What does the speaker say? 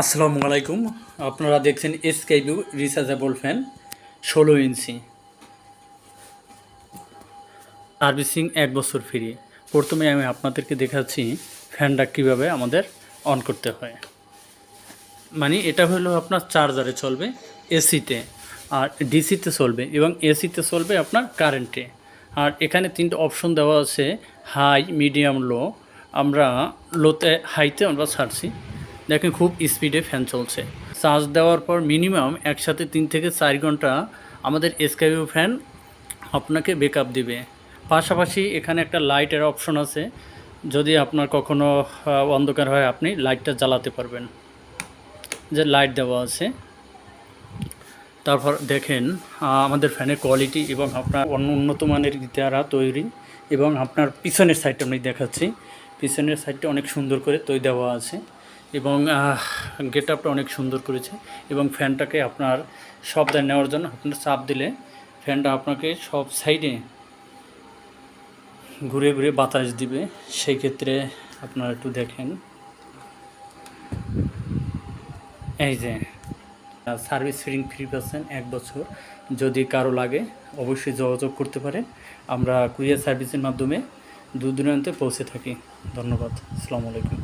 আসসালামু আলাইকুম। আপনারা দেখছেন স্কাইভিউ রিচার্জেবল ফ্যান 16 ইঞ্চি, সার্ভিসিং 1 বছর ফ্রি। প্রথমে আমি আপনাদেরকে দেখাচ্ছি ফ্যানটা কীভাবে আমাদের অন করতে হয়। মানে এটা হলো আপনার চার্জারে চলবে, এসিতে, আর ডিসিতে চলবে এবং এসিতে চলবে আপনার কারেন্টে। আর এখানে 3টে অপশন দেওয়া আছে, হাই, মিডিয়াম, লো। আমরা লোতে, হাইতে আমরা ছাড়ছি। দেখেন খুব স্পিডে ফ্যান চলছে। চার্জ দেওয়ার পর মিনিমাম একসাথে 3 থেকে 4 ঘন্টা আমাদের স্কাইভিউ ফ্যান আপনাকে ব্যাকআপ দিবে। পাশাপাশি এখানে একটা লাইটের অপশন আছে, যদি আপনার কখনো অন্ধকার হয় আপনি লাইটটা জ্বালাতে পারবেন, যে লাইট দেওয়া আছে। তারপর দেখেন আমাদের ফ্যানের কোয়ালিটি এবং আপনার উন্নত মানের দ্বারা তৈরি, এবং আপনার পিছনের সাইডটা আমি দেখাচ্ছি। পিছনের সাইডটা অনেক সুন্দর করে তৈরি দেওয়া আছে এবং গেট আপটা অনেক সুন্দর করেছে। এবং ফ্যানটাকে আপনার শব্দ নেওয়ার জন্য আপনার চাপ দিলে ফ্যানটা আপনাকে সব সাইডে ঘুরে ঘুরে বাতাস দিবে। সেই ক্ষেত্রে আপনারা একটু দেখেন, এই যে সার্ভিস ফ্রি পাচ্ছেন 1 বছর। যদি কারো লাগে অবশ্যই যোগাযোগ করতে পারেন। আমরা কুরিয়ার সার্ভিসের মাধ্যমে দূর দূরান্তে পৌঁছে থাকি। ধন্যবাদ। আসসালামু আলাইকুম।